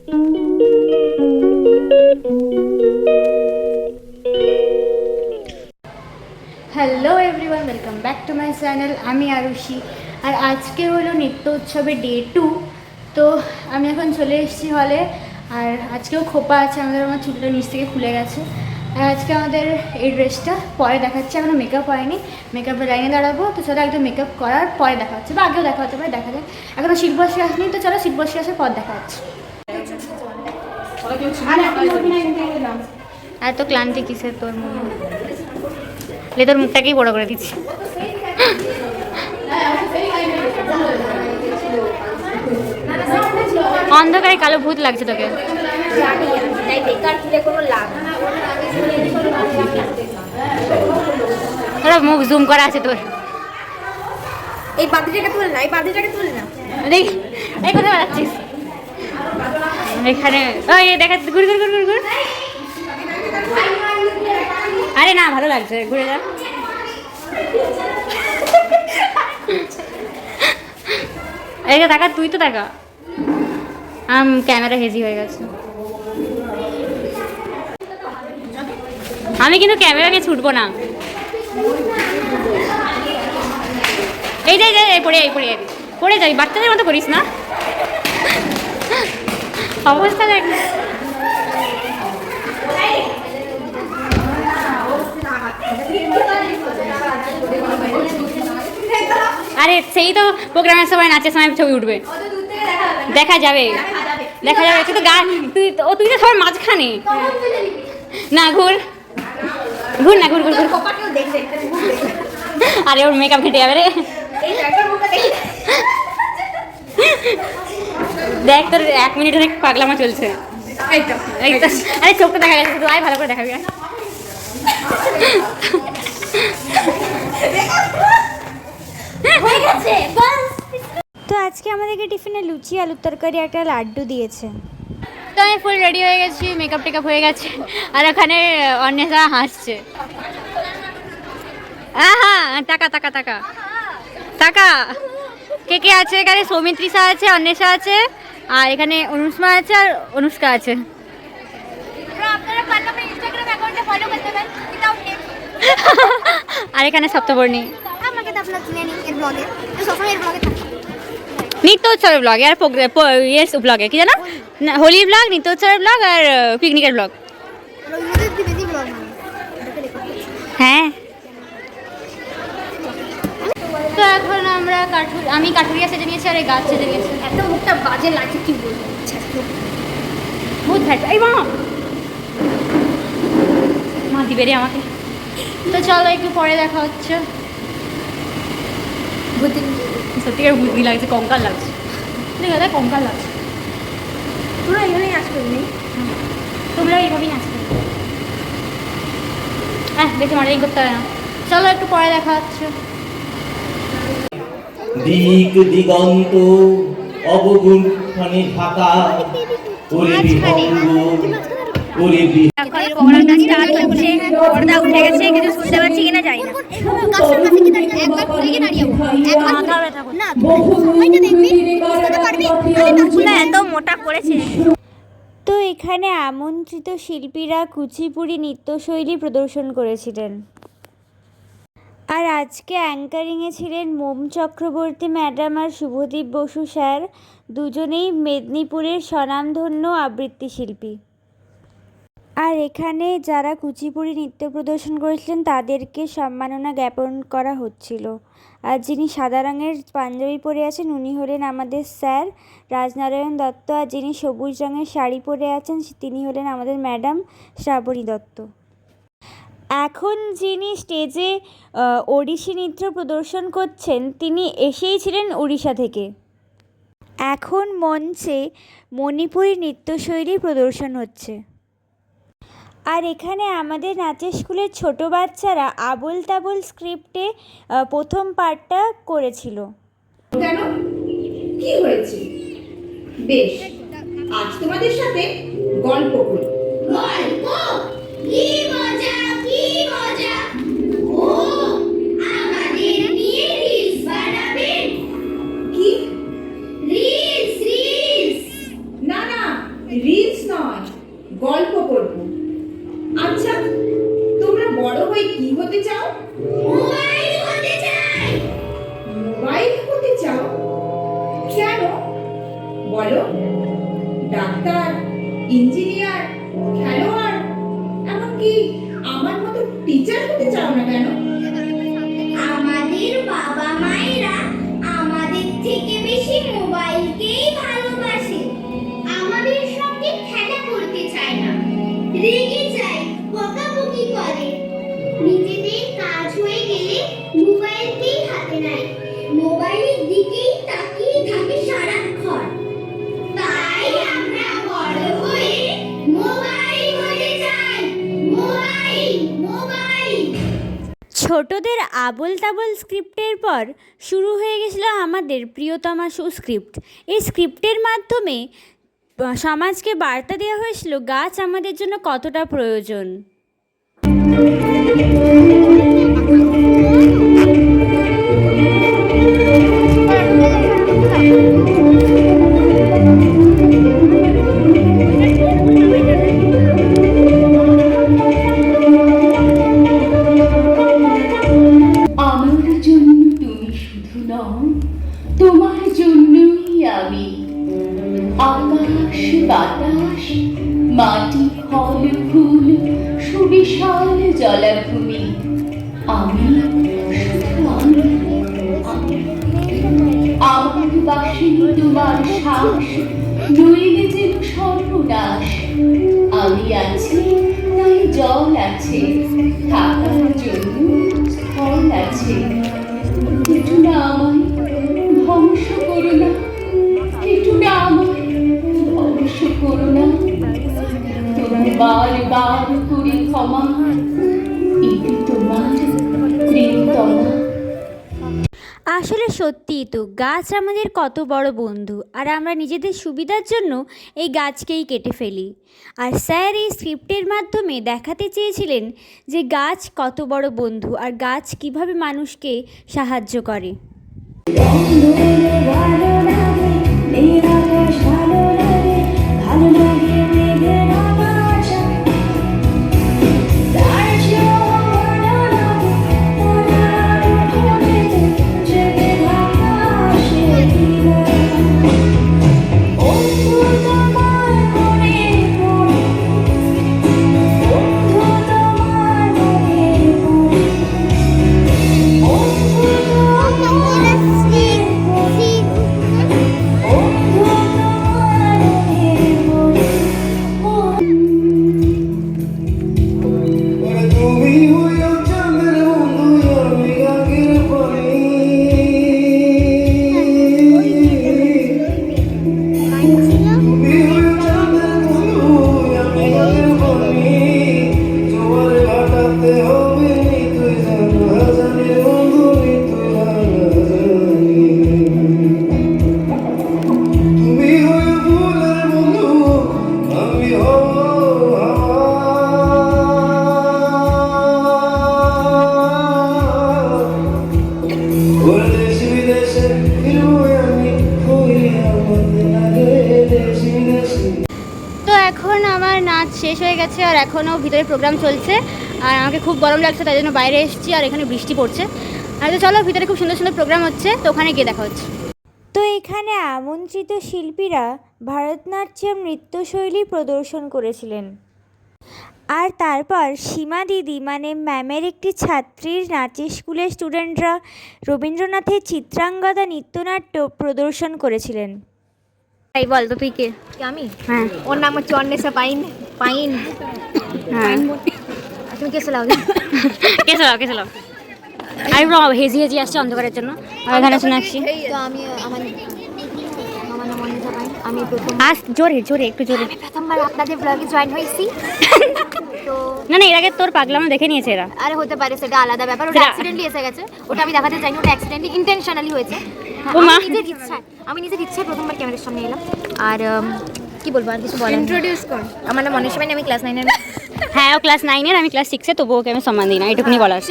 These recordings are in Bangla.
Hello everyone, welcome back to my channel. আমি আরুষি, আর আজকে হলো নৃত্য উৎসবের ডে 2। তো আমি এখন চলে এসেছি হলে, আর আজকেও খোপা আছে আমাদের। আমার চুলটা নিচ থেকে খুলে গেছে। আর আজকে আমাদের এই ড্রেসটা পরে দেখাচ্ছে, এখনও মেকআপ হয়নি। মেকআপের লাইনে দাঁড়াবো, তো চলো একদম মেকআপ করার পরে দেখা হচ্ছে, বা আগেও দেখা হতে পারে, দেখা যায়। এখনও শীতবস্ত্রী আসেনি, তো চলো শীতবস্ত্রী আসার পর দেখা হচ্ছে। এত ক্লান্তি কিসের তোর মনে? তোর মুখটাকেই বড় করে দিচ্ছি। অন্ধকারে কালো ভূত লাগছে তোকে। মুখ জুম করা আছে তোর। এই বাতিটাকে তুলে না, এই বাতিটাকে তুলে না। এই কোথায় বেড়াচ্ছিস? এখানে দেখা ঘুরে ঘুরে ঘুরে ঘুরে। আরে না, ভালো লাগছে, ঘুরে যা। এই টাকা তুই তো টাকা। ক্যামেরা হেজি হয়ে গেছে। আমি কিন্তু ক্যামেরাকে ছুটবো না। এই যাই যাই, পড়ে যাই, পড়ে যাবি, পড়ে যাবি। বাচ্চাদের মতো করিস না, অবস্থা দেখ। আরে সেই তো প্রোগ্রামের সময়, নাচের সময় ছবি উঠবে, দেখা যাবে, দেখা যাবে। তুই তো গান, তুই তো সবার মাঝখানে। না ঘুর ঘুর, না ঘুর ঘুর ঘুর। আরে ওর মেকআপ ঘেটে যাবে রে। দেখ তোর 1 মিনিট অনেক পাগলামা চলছে। আরে চোখটা দেখা গেছে, তুই আয় ভালো করে দেখাবি। তো আজকে আমাদেরকে টিফিনে লুচি, আলুর তরকারি, একটা লাড্ডু দিয়েছে। তো আমি ফুল রেডি হয়ে গেছি, মেকআপ টেকআপ হয়ে গেছে, আর ওখানে অন্বেষা হাসছে। হ্যাঁ, টাকা টাকা টাকা টাকা। কে কে আছে এখানে? সৌমিত্রিষা আছে, অন্বেষা আছে, আর এখানে অনুষ্মা আছে, আর অনুষ্কা আছে। আর এখানে সপ্তবর্ণী। নৃত্য উৎসবের ব্লগে আর ব্লগে কি জানো, হোলি ব্লগ, নৃত্য উৎসবের ব্লগ, আর পিকনিকের ব্লগ। হ্যাঁ, তো এখন আমি কাঠুরিয়া সেজে নিয়েছি, আর এই গাছ সেজে নিয়েছি। এত মুখটা বাজে লাগছে, কি বলবো। ভূত ভ্যাট, এই মা দিবে রে আমাকে। তো চলো একটু পরে দেখা হচ্ছে। সত্যিকার বুদ্ধি লাগছে, কঙ্কাল লাগছে। দেখ কঙ্কাল লাগছে। তোরা এখানেই আসবে, তোমরা এইভাবেই আসবে। হ্যাঁ, বেশি মডেলিং করতে হবে না। চলো একটু পরে দেখা হচ্ছে। দিক দিগন্ত অবগুণ্ঠনে ঢাকা, ওরে বিহঙ্গ, ওরে প্রোগ্রামটা স্টার্ট হচ্ছে, পর্দা উঠে গেছে, কিছু শুনতে পাচ্ছি কিনা জানি না। এত মোটা করেছে। তো এখানে আমন্ত্রিত শিল্পীরা কুচিপুড়ি নৃত্যশৈলী প্রদর্শন করেছিলেন। আর আজকে অ্যাঙ্কারিংয়ে ছিলেন মোম চক্রবর্তী ম্যাডাম আর শুভদীপ বসু স্যার, দুজনেই মেদিনীপুরের স্বনামধন্য আবৃত্তি শিল্পী। আর এখানে যারা কুচিপুড়ি নৃত্য প্রদর্শন করেছিলেন তাদেরকে সম্মাননা জ্ঞাপন করা হচ্ছিল। আর যিনি সাদা রঙের পাঞ্জাবি পরে আছেন উনি হলেন আমাদের স্যার রাজনারায়ণ দত্ত, আর যিনি সবুজ রঙের শাড়ি পরে আছেন তিনি হলেন আমাদের ম্যাডাম শ্রাবণী দত্ত। এখন যিনি স্টেজে ওড়িশি নৃত্য প্রদর্শন করছেন তিনি এসেইছিলেন উড়িষ্যা থেকে। এখন মঞ্চে মণিপুরী নৃত্যশৈলী প্রদর্শন হচ্ছে। আর এখানে আমাদের নাচের স্কুলের ছোট বাচ্চারা আবোল তাবোল স্ক্রিপ্টে প্রথম পার্টটা করেছিল। কেন, কি হয়েছে? বেশ, আজ তোমাদের সাথে গল্প করি। গল্প? কি মজা, কি মজা! ও, আমাদের নিয়ে রিলস বানাবেন? কি রিলস? না না, রিলস নয়, গল্প করব। আচ্ছা, তোমরা বড় হয়ে কি হতে চাও? মোবাইল হতে চাই। মোবাইল হতে চাও? কেন বলো? ডাক্তার, ইঞ্জিনিয়ার, খেলোয়াড়, এমনকি আমার মতো টিচার হতে চাও না কেন? আমাদের বাবা মায়েরা আমাদের থেকে বেশি মোবাইলকেই ভালোবাসে। আমাদের সঙ্গে খেলা করতে চায় না, রেগে যায়, বকাবকি করে। নিজেদের কাজ হয়ে গেলে মোবাইলকেই হাতে নেয়, মোবাইলের দিকেই তাকিয়ে থাকে সারাক্ষণ। তাই আমরা বড় হয়ে মোবাইল হতে চাই। Mobile, mobile. ছোটদের আবোল তাবোল স্ক্রিপ্টের পর শুরু হয়ে গেছিল আমাদের প্রিয়তমা শো স্ক্রিপ্ট। এই স্ক্রিপ্টের মাধ্যমে সমাজকে বার্তা দেওয়া হয়েছিল গাছ আমাদের জন্য কতটা প্রয়োজন। আমার জন্য তুমি শুধু নও, তোমার জন্যই আমি। আকাশ বাতাস, মাটি ফল ফুল, সুবিশাল জলাভূমি, আমি শুধু আমি। আমার বাসিনী তোমার শ্বাস, নইলে যেন সর্বনাশ। আমি আছি তাই জল আছে, থাকার জন্য স্থল আছে। একটু না আমায় ধ্বংস করো না, একটু না আমায় ধ্বংস করো না। তোমার বারবার করি ক্ষমা, এটি তোমার প্রিয়তমা। আসলে সত্যিই তো গাছ আমাদের কত বড় বন্ধু, আর আমরা নিজেদের সুবিধার জন্য এই গাছকেই কেটে ফেলি। আর স্যার এই স্ক্রিপ্টের মাধ্যমে দেখাতে চেয়েছিলেন যে গাছ কত বড় বন্ধু আর গাছ কিভাবে মানুষকে সাহায্য করে। তো এখন আমার নাচ শেষ হয়ে গেছে আর এখনও ভিতরে প্রোগ্রাম চলছে, আর আমাকে খুব গরম লাগছে তাই জন্য বাইরে এসেছি, আর এখানে বৃষ্টি পড়ছে। আর তো চলো, ভিতরে খুব সুন্দর সুন্দর প্রোগ্রাম হচ্ছে, তো ওখানে গিয়ে দেখা হচ্ছে। তো এখানে আমন্ত্রিত শিল্পীরা ভারতনাট্যম নৃত্যশৈলী প্রদর্শন করেছিলেন। আর তারপর সীমা দিদি মানে ম্যামের একটি ছাত্রীর নাচের স্কুলের স্টুডেন্টরা রবীন্দ্রনাথের চিত্রাঙ্গদা নৃত্যনাট্য প্রদর্শন করেছিলেন। তাই বল তো তুই কে? আমি? হ্যাঁ ওর নাম হচ্ছে অন্বেষা পাইন। হ্যাঁ তুমি কে চালাও? কে চালাও? আমি পুরো হেজি হেজি আসছে অন্ধকারের জন্য, আর এখানে শোনাচ্ছি। তো আমি আমার নাম অন্বেষা পাইন। আমি আজ জোরে একটু জোরে। প্রথমবার আপনাদের ব্লগে জয়েন হয়েছি। তো না এর আগে তোর পাগলামো দেখে নিয়েছে এরা। আরে হতে পারে, সেটা আলাদা ব্যাপার। ওটা অ্যাক্সিডেন্টলি এসে গেছে, ওটা আমি দেখাতে চাইনি। ওটা অ্যাক্সিডেন্টলি ইন্টেনশনালি হয়েছে। আমি নিজের ইচ্ছায় প্রথমবার ক্যামেরার সামনে এলাম। আর কি বলবো, আর কিছু বলার ইন্ট্রোডিউস কর। আমার নাম অন্বেষা পাইন, আমি ক্লাস 9-এর। হ্যাঁ ও ক্লাস 9-এর, আমি ক্লাস 6-এ, তবুও ওকে আমি সম্মান দিই না, এটুকুনি বলার।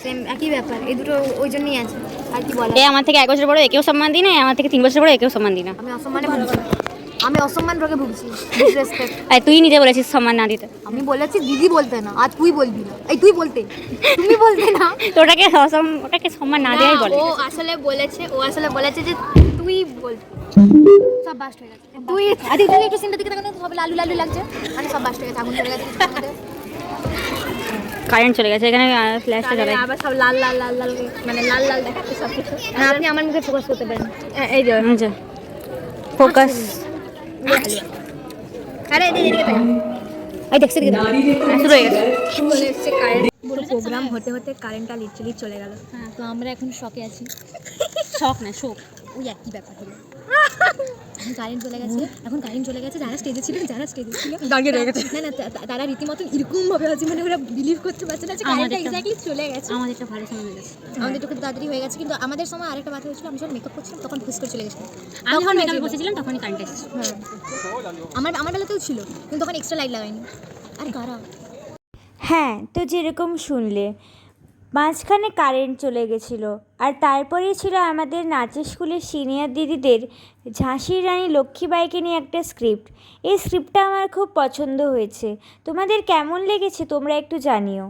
সেম একই ব্যাপার, এই দুটো ওই জন্যই আছে। আর কি বলার? এ আমার থেকে 1 বছর বড়, একেও সম্মান দিই না। আমার থেকে 3 বছর বড়, একেও সম্মান দিই না। আমি অসম্মানে ভুগছি। আমি অসম্মান রোগে ভুগছি, ডিসরেসপেক্ট। আর তুই নিজে বলেছিস সম্মান না দিতে। আমি বলেছি দিদি বলতে না, আর তুই বলবি না। এই তুই বলতে, তুমি বলতে না। তো ওটাকে সম্মান না দেওয়াই বলে। ও আসলে বলেছে যে তুই বল। সব বাস্ট হয়ে গেছে। তুই আদি তুই একটু সিনটা দিকে তাকানো, সব লালু লালু লাগছে। মানে সব বাস্ট হয়ে গেছে, আগুন চলে গেছে কিছুক্ষণের মধ্যে। কারেন্ট চলে গেছে, এখানে ফ্ল্যাশটা জ্বালাই। আবার সব লাল লাল লাল লাল, মানে লাল লাল দেখাচ্ছে সব কিছু। না আপনি আমার মুখে ফোকাস করতে পারেন। এই যে ফোকাস। আরে এদিকে তাকান। এই দেখছে দিকে শুরু হয়ে গেছে। চলে এসেছে কারেন্ট। পুরো প্রোগ্রাম হতে হতে কারেন্টটা লিটারালি চলে গেল। তো আমরা এখন শকে আছি। শখ না শোক। ওই একই ব্যাপার হলো। কারেন্ট চলে গেছে, এখন কারেন্ট চলে গেছে। যারা স্টেজে ছিল দাঁড়িয়ে রয়ে গেছে। না তারা রীতিমতো এরকম ভাবে আছে, মানে ওরা বিলিভ করতে পারছে না যে কারেন্টটা এক্স্যাক্টলি চলে গেছে। আমাদেরটা ভালো সময় হয়ে গেছে। আমাদের একটু তাড়াতাড়ি হয়ে গেছে, কিন্তু আমাদের সময় আরেকটা কথা হয়েছিল। আমি যখন মেকআপ করছিলাম তখন ফুস করে চলে গেছে। আমি যখন মেকআপে বসেছিলাম তখনই কারেন্ট এসেছে। হ্যাঁ, আমার বেলাতেও ছিল, কিন্তু তখন এক্সট্রা লাইট লাগাইনি। আর কারা হ্যাঁ, তো যেরকম শুনলে মাঝখানে কারেন্ট চলে গেছিলো, আর তারপরেই ছিল আমাদের নাচের স্কুলের সিনিয়র দিদিদের ঝাঁসির রানী লক্ষ্মীবাইকে নিয়ে একটা স্ক্রিপ্ট। এই স্ক্রিপ্টটা আমার খুব পছন্দ হয়েছে। তোমাদের কেমন লেগেছে তোমরা একটু জানিও।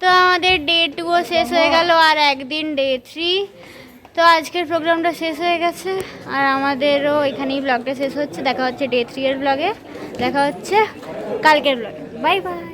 তো আমাদের ডে 2ও শেষ হয়ে গেল, আর একদিন ডে 3। তো আজকের প্রোগ্রামটা শেষ হয়ে গেছে, আর আমাদেরও এখানেই ব্লগটা শেষ হচ্ছে। দেখা হচ্ছে ডে 3 এর ব্লগে, দেখা হচ্ছে কালকের ব্লগে। Bye bye.